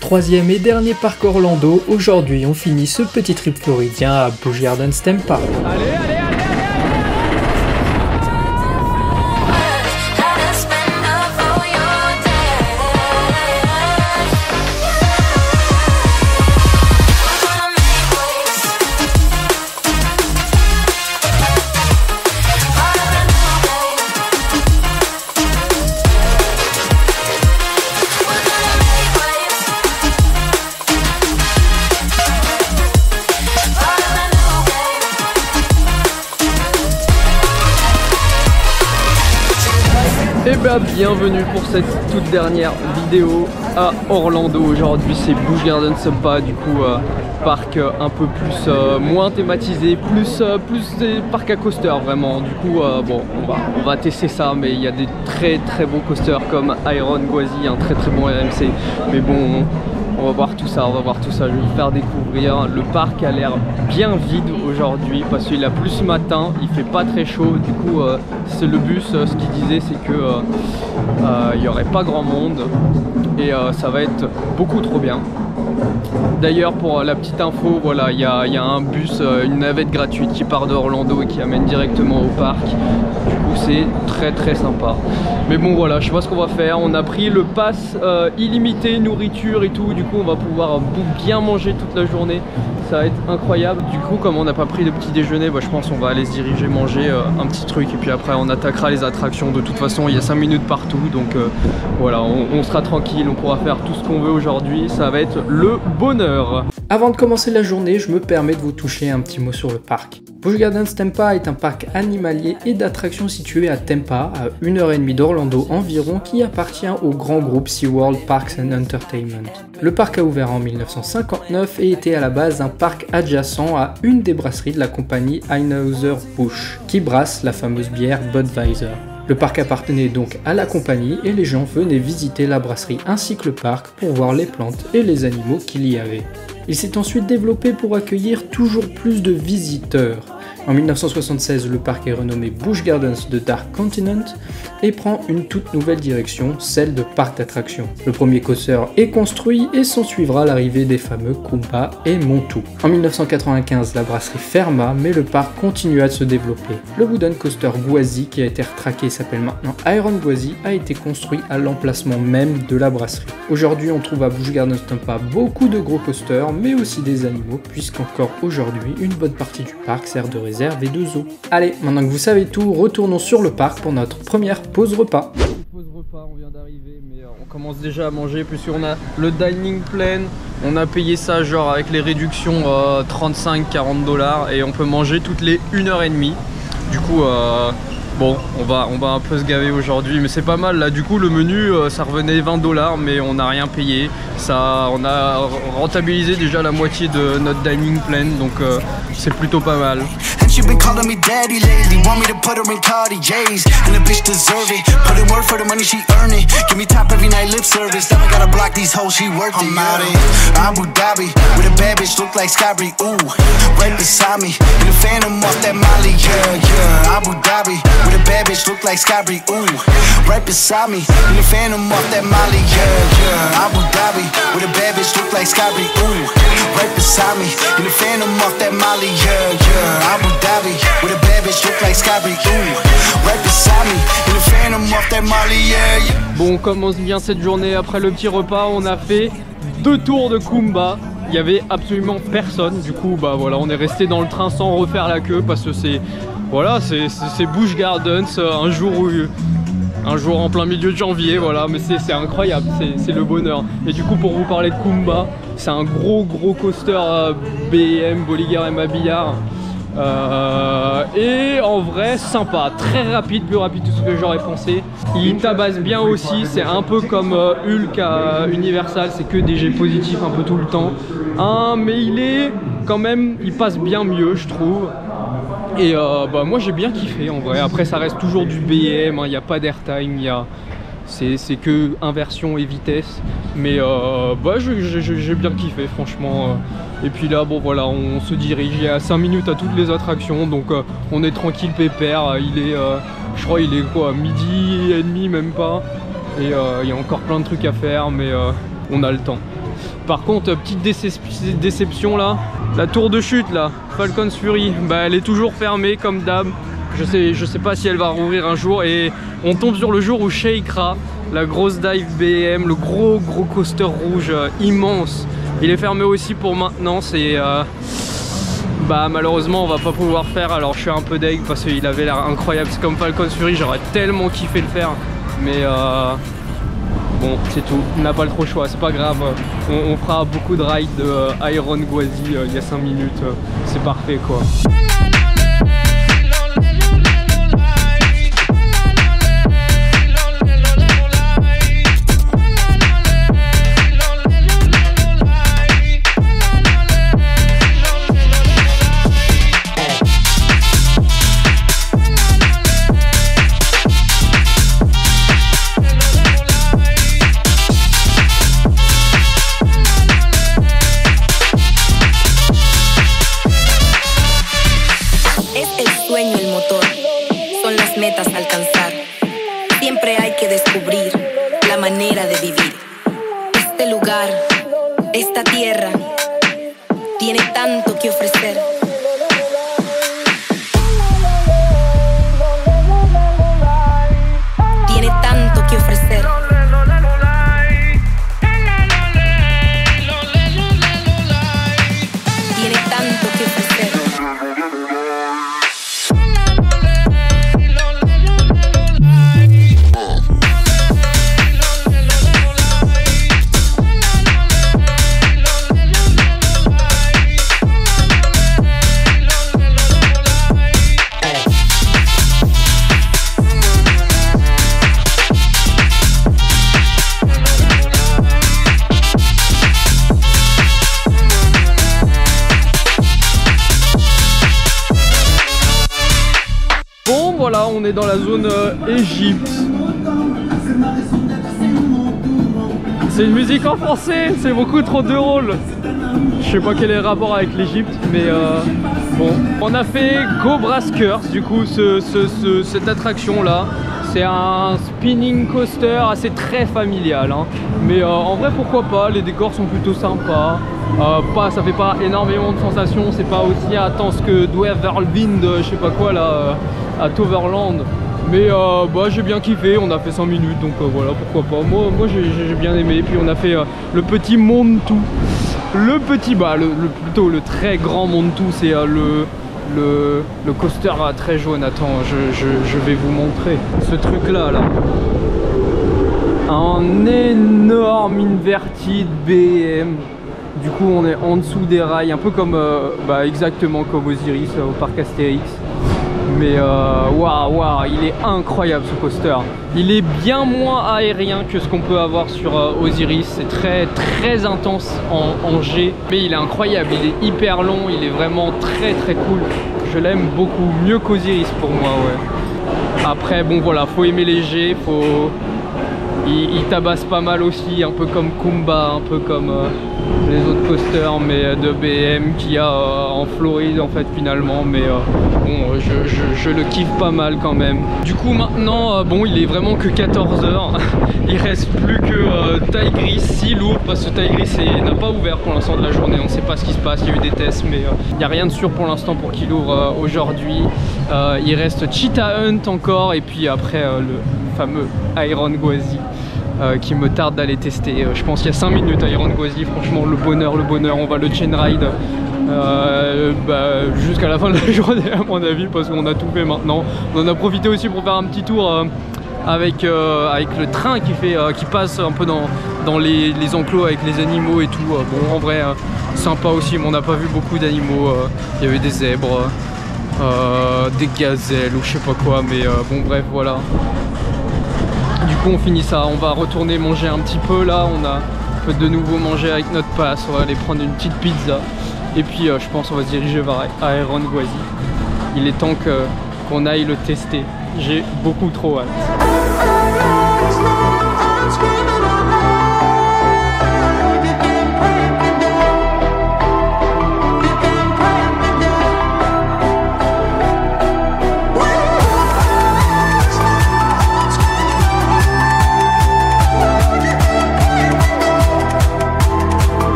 Troisième et dernier parc Orlando, aujourd'hui on finit ce petit trip floridien à Busch Gardens Tampa. Allez. Et bien bienvenue pour cette toute dernière vidéo à Orlando. Aujourd'hui c'est Busch Gardens Tampa, du coup parc un peu plus moins thématisé, plus des parcs à coaster vraiment. Du coup bon on va tester ça, mais il y a des très beaux coasters comme Iron Gwazi, un très bon RMC. Mais bon, on va voir tout ça, je vais vous faire découvrir. Le parc a l'air bien vide aujourd'hui parce qu'il a plu ce matin, il fait pas très chaud. Du coup c'est le bus, ce qu'il disait c'est que il n'y aurait pas grand monde et ça va être beaucoup trop bien. D'ailleurs pour la petite info, voilà, il y a un bus, une navette gratuite qui part d'Orlando et qui amène directement au parc. Du coup c'est très sympa. Mais bon voilà, je sais pas ce qu'on va faire. On a pris le pass illimité, nourriture et tout. Du coup on va pouvoir bien manger toute la journée. Ça va être incroyable. Du coup comme on n'a pas pris de petit déjeuner, je pense qu'on va aller se diriger manger un petit truc. Et puis après on attaquera les attractions. De toute façon il y a 5 minutes partout. Donc voilà, on sera tranquille. On pourra faire tout ce qu'on veut aujourd'hui. Ça va être le bonheur. Avant de commencer la journée, je me permets de vous toucher un petit mot sur le parc. Busch Gardens Tampa est un parc animalier et d'attractions situé à Tampa, à 1h30 d'Orlando environ, qui appartient au grand groupe SeaWorld Parks and Entertainment. Le parc a ouvert en 1959 et était à la base un parc adjacent à une des brasseries de la compagnie Anheuser-Busch, qui brasse la fameuse bière Budweiser. Le parc appartenait donc à la compagnie et les gens venaient visiter la brasserie ainsi que le parc pour voir les plantes et les animaux qu'il y avait. Il s'est ensuite développé pour accueillir toujours plus de visiteurs. En 1976, le parc est renommé Busch Gardens de Dark Continent et prend une toute nouvelle direction, celle de parc d'attractions. Le premier coaster est construit et s'en suivra l'arrivée des fameux Kumba et Montu. En 1995, la brasserie ferma, mais le parc continua de se développer. Le wooden coaster Gwazi, qui a été retraqué et s'appelle maintenant Iron Gwazi, a été construit à l'emplacement même de la brasserie. Aujourd'hui, on trouve à Busch Gardens Tampa beaucoup de gros coasters, mais aussi des animaux, puisqu'encore aujourd'hui, une bonne partie du parc sert de réserve et de zoo. Allez, maintenant que vous savez tout, retournons sur le parc pour notre première pause repas. Pause repas, on vient d'arriver, mais on commence déjà à manger puisqu'on a le dining plan. On a payé ça genre avec les réductions 35-40$ et on peut manger toutes les 1h30. Du coup bon, on va un peu se gaver aujourd'hui, mais c'est pas mal là. Du coup le menu ça revenait 20$, mais on n'a rien payé. Ça, on a rentabilisé déjà la moitié de notre dining plan, donc c'est plutôt pas mal. She been calling me daddy lately, want me to put her in Cartier's, and the bitch deserve it. Put in work for the money she earn it. Give me top every night lip service. Now I gotta block these hoes, she worth it. I'm out in Abu Dhabi with a bad bitch look like Scotty. Ooh, right beside me in the Phantom off that Molly. Yeah. Abu Dhabi with a bad bitch look like Scotty. Ooh, right beside me in the Phantom off that Molly. Yeah. Abu Dhabi with a bad bitch look like Scotty. Ooh, right beside me in the Phantom off that Molly. Yeah. Abu Dhabi with a bad bitch look like Scotty. Ooh, right beside me in the Phantom off that Molly. Yeah. Bon, on commence bien cette journée. Après le petit repas, on a fait 2 tours de Kumba. Il y avait absolument personne. Du coup, bah voilà, on est resté dans le train sans refaire la queue parce que c'est voilà, c'est Busch Gardens un jour en plein milieu de janvier, voilà, mais c'est incroyable, c'est le bonheur. Et du coup, pour vous parler de Kumba, c'est un gros coaster BM, Bolliger et Mabillard. Et en vrai sympa, très rapide, plus rapide que ce que j'aurais pensé. Il tabasse bien aussi, c'est un peu comme Hulk à Universal, c'est que des jets positifs un peu tout le temps, mais il est quand même, il passe bien mieux je trouve. Et bah moi j'ai bien kiffé en vrai. Après ça reste toujours du BM, il n'y a pas d'airtime, c'est que inversion et vitesse, mais bah, j'ai bien kiffé franchement. Et puis là bon voilà, on se dirige, il y a 5 minutes à toutes les attractions, donc on est tranquille pépère. Il est je crois il est quoi, 12h30 même pas, et il y a encore plein de trucs à faire, mais on a le temps. Par contre, petite déception là, la tour de chute là, Falcon's Fury, bah, elle est toujours fermée comme d'hab. Je sais pas si elle va rouvrir un jour, et on tombe sur le jour où Sheikra, la grosse dive BM, le gros coaster rouge immense, il est fermé aussi pour maintenance, et bah malheureusement on va pas pouvoir faire. Alors je suis un peu deg parce qu'il avait l'air incroyable, c'est comme Falcon's Fury, j'aurais tellement kiffé le faire, mais bon c'est tout, on n'a pas le trop choix, c'est pas grave, on fera beaucoup de rides de Iron Gwazi il y a 5 minutes, c'est parfait quoi. Esta tierra tiene tanto que ofrecer. Tiene tanto que ofrecer. Tiene tanto que ofrecer. Voilà, on est dans la zone Égypte. C'est une musique en français, c'est beaucoup trop de rôles. Je sais pas quel est le rapport avec l'Égypte, mais bon. On a fait Go Braskers, du coup, cette attraction là. C'est un spinning coaster assez très familial, hein. Mais en vrai pourquoi pas, les décors sont plutôt sympas. Ça fait pas énormément de sensations, c'est pas aussi intense que Dweverwind, je sais pas quoi là, à Toverland. Mais bah, j'ai bien kiffé, on a fait 5 minutes, donc voilà, pourquoi pas. Moi j'ai bien aimé. Puis on a fait le petit Montou. Le petit, bah plutôt le très grand Montou, c'est le coaster très jaune. Attends, je vais vous montrer ce truc là. Un énorme inverted BM. Du coup on est en dessous des rails, un peu comme exactement comme Osiris au parc Astérix. Mais waouh, il est incroyable ce coaster. Il est bien moins aérien que ce qu'on peut avoir sur Osiris. C'est très intense en G. Mais il est incroyable, il est hyper long, il est vraiment très cool. Je l'aime beaucoup, mieux qu'Osiris pour moi, ouais. Après bon voilà, faut aimer les G, il tabasse pas mal aussi, un peu comme Kumba, un peu comme les autres coasters mais de BM qu'il y a en Floride en fait finalement. Mais bon, je le kiffe pas mal quand même. Du coup maintenant, bon il est vraiment que 14 h. Il reste plus que Tigris, si lourd, parce que Tigris n'a pas ouvert pour l'instant de la journée. On sait pas ce qui se passe, il y a eu des tests mais il n'y a rien de sûr pour l'instant pour qu'il ouvre aujourd'hui. Il reste Cheetah Hunt encore, et puis après le fameux Iron Gwazi. Qui me tarde d'aller tester. Je pense qu'il y a 5 minutes à Iron Gwazi. Franchement le bonheur, on va le chain ride jusqu'à la fin de la journée à mon avis, parce qu'on a tout fait maintenant. On en a profité aussi pour faire un petit tour avec le train qui passe un peu dans les enclos avec les animaux et tout. Bon en vrai sympa aussi, mais on n'a pas vu beaucoup d'animaux. Il y avait des zèbres, des gazelles ou je sais pas quoi, mais bon bref voilà. Du coup on finit ça, on va retourner manger un petit peu là, on peut de nouveau manger avec notre passe, on va aller prendre une petite pizza. Et puis je pense on va se diriger vers Iron Gwazi. Il est temps qu'on aille le tester, j'ai beaucoup trop hâte.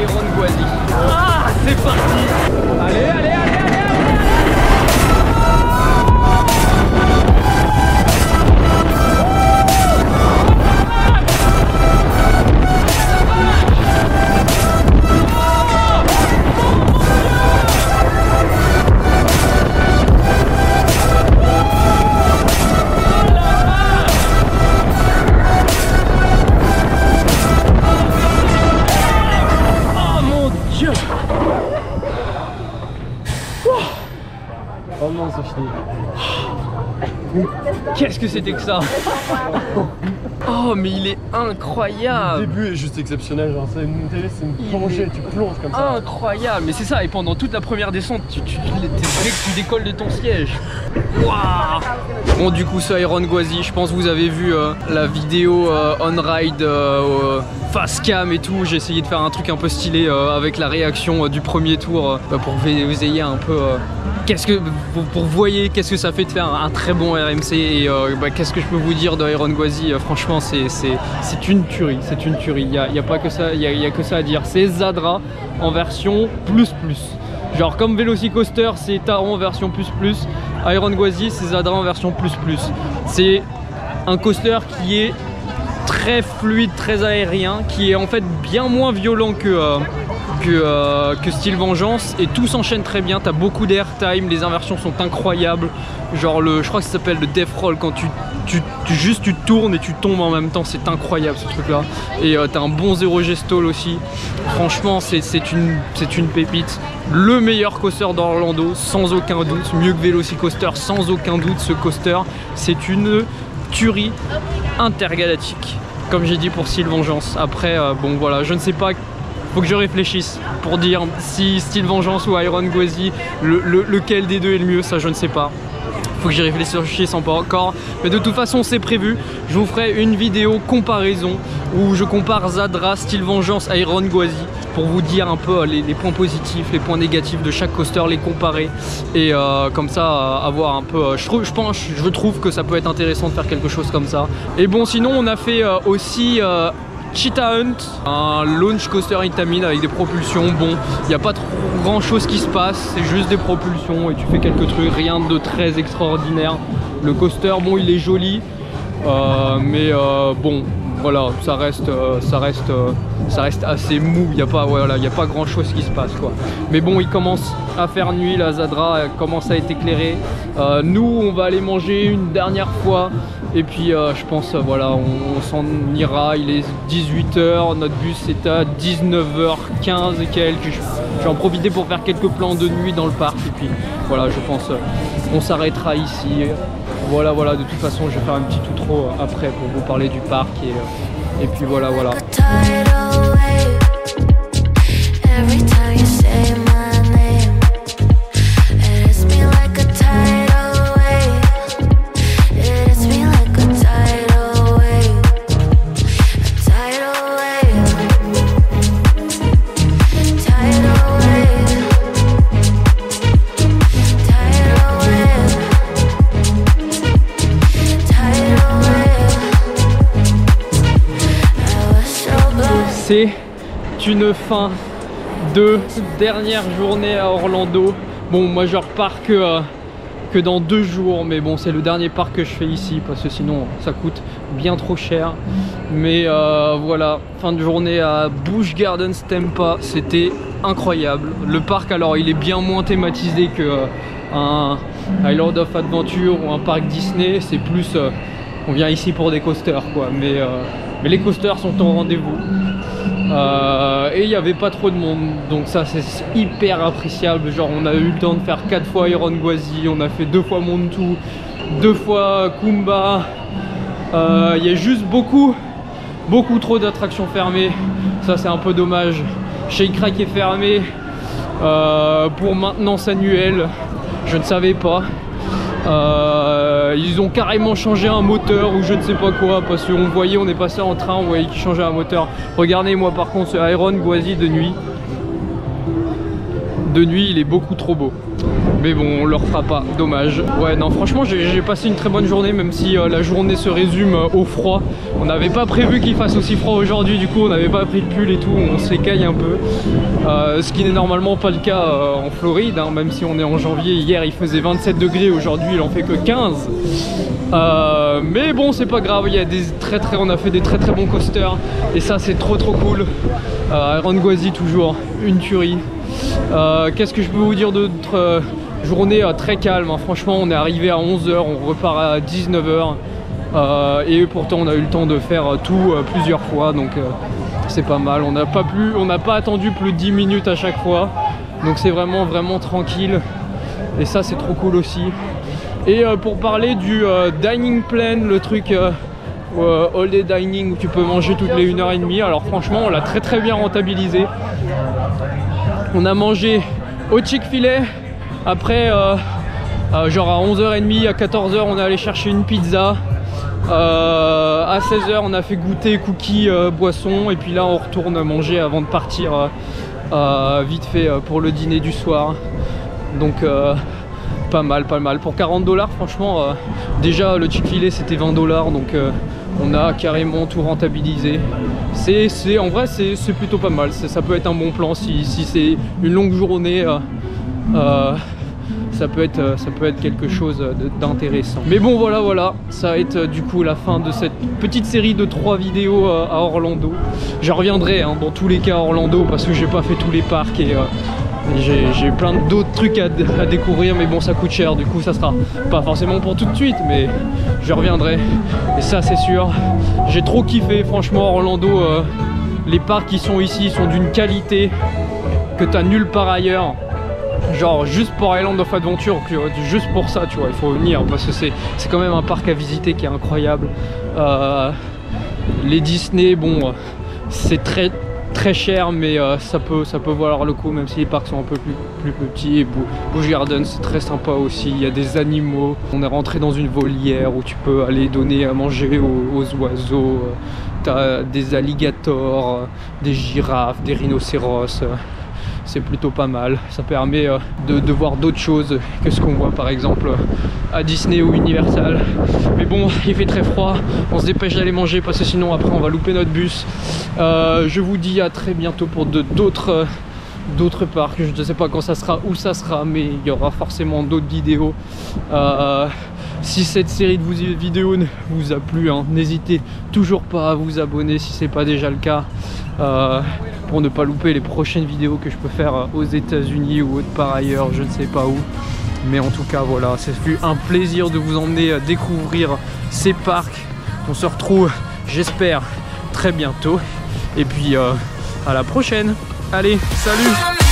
Iron Gwazi. Ah, c'est parti. Allez, allez, allez, allez, allez. Oh non, c'est fini. Qu'est-ce que c'était que ça? Oh, mais il est incroyable. Le début est juste exceptionnel, genre c'est une télé, c'est une plongée, tu plonges comme ça. Incroyable, mais c'est ça, et pendant toute la première descente, tu décolles de ton siège. Waouh. Bon, du coup, ce Iron Gwazi, je pense que vous avez vu la vidéo on-ride face cam et tout. J'ai essayé de faire un truc un peu stylé avec la réaction du premier tour pour que vous ayez un peu... pour vous voyez qu'est-ce que ça fait de faire un très bon RMC et qu'est-ce que je peux vous dire de Iron Gwazi. Franchement c'est une tuerie, c'est une tuerie, il y a pas que ça, il y a que ça à dire. C'est Zadra en version plus. Genre comme Velocicoaster c'est Taron en version plus. Iron Gwazi c'est Zadra en version plus. C'est un coaster qui est très fluide, très aérien, qui est en fait bien moins violent que Steel Vengeance, et tout s'enchaîne très bien. T'as beaucoup d'airtime, les inversions sont incroyables, genre je crois que ça s'appelle le death roll, quand tu tournes et tu tombes en même temps, c'est incroyable ce truc là. Et t'as un bon 0G stall aussi, franchement c'est une pépite. Le meilleur coaster d'Orlando sans aucun doute, mieux que Velocicoaster sans aucun doute. Ce coaster c'est une tuerie intergalactique, comme j'ai dit pour Steel Vengeance. Après bon voilà, je ne sais pas, faut que je réfléchisse pour dire si Steel Vengeance ou Iron Gwazi, lequel des deux est le mieux, ça je ne sais pas. Faut que j'y réfléchisse encore, mais de toute façon c'est prévu. Je vous ferai une vidéo comparaison où je compare Zadra, Steel Vengeance, Iron Gwazi pour vous dire un peu les points positifs, les points négatifs de chaque coaster, les comparer et comme ça avoir un peu. Je trouve que ça peut être intéressant de faire quelque chose comme ça. Et bon, sinon on a fait aussi Cheetah Hunt, un launch coaster Intamin avec des propulsions. Bon, il n'y a pas trop grand chose qui se passe, c'est juste des propulsions et tu fais quelques trucs, rien de très extraordinaire. Le coaster, bon, il est joli, mais bon, voilà, ça reste assez mou. Il n'y a pas, voilà, il n'y a pas grand chose qui se passe quoi. Mais bon, il commence à faire nuit, la Zadra commence à être éclairée. Nous, on va aller manger une dernière fois. Et puis je pense voilà, on s'en ira, il est 18 h, notre bus est à 19h15 et quelques. Je vais en profiter pour faire quelques plans de nuit dans le parc et puis voilà, je pense on s'arrêtera ici. Voilà, de toute façon je vais faire un petit outro après pour vous parler du parc et puis voilà. C'est une fin de dernière journée à Orlando. Bon, moi je repars que dans 2 jours, mais bon, c'est le dernier parc que je fais ici parce que sinon ça coûte bien trop cher. Mais voilà, fin de journée à Busch Gardens Tampa, c'était incroyable. Le parc, alors il est bien moins thématisé que un Island of Adventure ou un parc Disney. C'est plus on vient ici pour des coasters quoi, mais les coasters sont au rendez-vous. Et il n'y avait pas trop de monde, donc ça c'est hyper appréciable. Genre on a eu le temps de faire 4 fois Iron Gwazi, on a fait 2 fois Montu, 2 fois Kumba. Il y a juste beaucoup trop d'attractions fermées, ça c'est un peu dommage. Shake Shack est fermé pour maintenance annuelle, je ne savais pas. Ils ont carrément changé un moteur ou je ne sais pas quoi, parce qu'on voyait, on est passé en train, on voyait qu'ils changeaient un moteur. Regardez moi par contre ce Iron Gwazi de nuit de nuit il est beaucoup trop beau. Mais bon, on le refera pas, dommage. Ouais, non, franchement, j'ai passé une très bonne journée, même si la journée se résume au froid. On n'avait pas prévu qu'il fasse aussi froid aujourd'hui, du coup, on n'avait pas pris le pull et tout, on s'écaille un peu. Ce qui n'est normalement pas le cas en Floride, hein, même si on est en janvier. Hier, il faisait 27 degrés, aujourd'hui, il en fait que 15. Mais bon, c'est pas grave, il y a on a fait des très bons coasters, et ça, c'est trop cool. Iron Gwazi, toujours, une tuerie. Qu'est-ce que je peux vous dire d'autre? Journée très calme, hein. Franchement on est arrivé à 11 h, on repart à 19 h et pourtant on a eu le temps de faire tout plusieurs fois, donc c'est pas mal. On n'a pas attendu plus de 10 minutes à chaque fois, donc c'est vraiment tranquille et ça c'est trop cool aussi. Et pour parler du dining plan, le truc all day dining où tu peux manger toutes les 1h30, alors franchement on l'a très bien rentabilisé. On a mangé au Chick-fil-A. Après, genre à 11h30, à 14h, on est allé chercher une pizza. À 16h, on a fait goûter cookies, boissons. Et puis là, on retourne manger avant de partir vite fait pour le dîner du soir. Donc, pas mal. Pour 40 $, franchement, déjà le Chick-fil-A c'était 20 $. Donc, on a carrément tout rentabilisé. En vrai, c'est plutôt pas mal. Ça peut être un bon plan si c'est une longue journée. Ça peut être quelque chose d'intéressant. Mais bon, voilà, ça va être du coup la fin de cette petite série de 3 vidéos à Orlando. Je reviendrai hein, dans tous les cas à Orlando parce que j'ai pas fait tous les parcs et j'ai plein d'autres trucs à découvrir, mais bon, ça coûte cher, du coup ça sera pas forcément pour tout de suite, mais je reviendrai, et ça c'est sûr. J'ai trop kiffé, franchement, Orlando. Les parcs qui sont ici sont d'une qualité que t'as nulle part ailleurs. Genre juste pour Island of Adventure, juste pour ça, tu vois, il faut venir parce que c'est quand même un parc à visiter qui est incroyable. Les Disney, bon, c'est très cher, mais ça peut valoir le coup, même si les parcs sont un peu plus petits. Et Busch Gardens c'est très sympa aussi, il y a des animaux. On est rentré dans une volière où tu peux aller donner à manger aux oiseaux. T'as des alligators, des girafes, des rhinocéros. C'est plutôt pas mal, ça permet de voir d'autres choses que ce qu'on voit par exemple à Disney ou Universal. Mais bon, il fait très froid, on se dépêche d'aller manger parce que sinon après on va louper notre bus. Je vous dis à très bientôt pour d'autres parcs. Je ne sais pas quand ça sera, où ça sera, mais il y aura forcément d'autres vidéos. Si cette série de vidéos vous a plu, hein, n'hésitez toujours pas à vous abonner si ce n'est pas déjà le cas, pour ne pas louper les prochaines vidéos que je peux faire aux États-Unis ou autre part ailleurs, je ne sais pas où. Mais en tout cas voilà, c'est fut un plaisir de vous emmener découvrir ces parcs. On se retrouve, j'espère, très bientôt. Et puis à la prochaine. Allez, salut!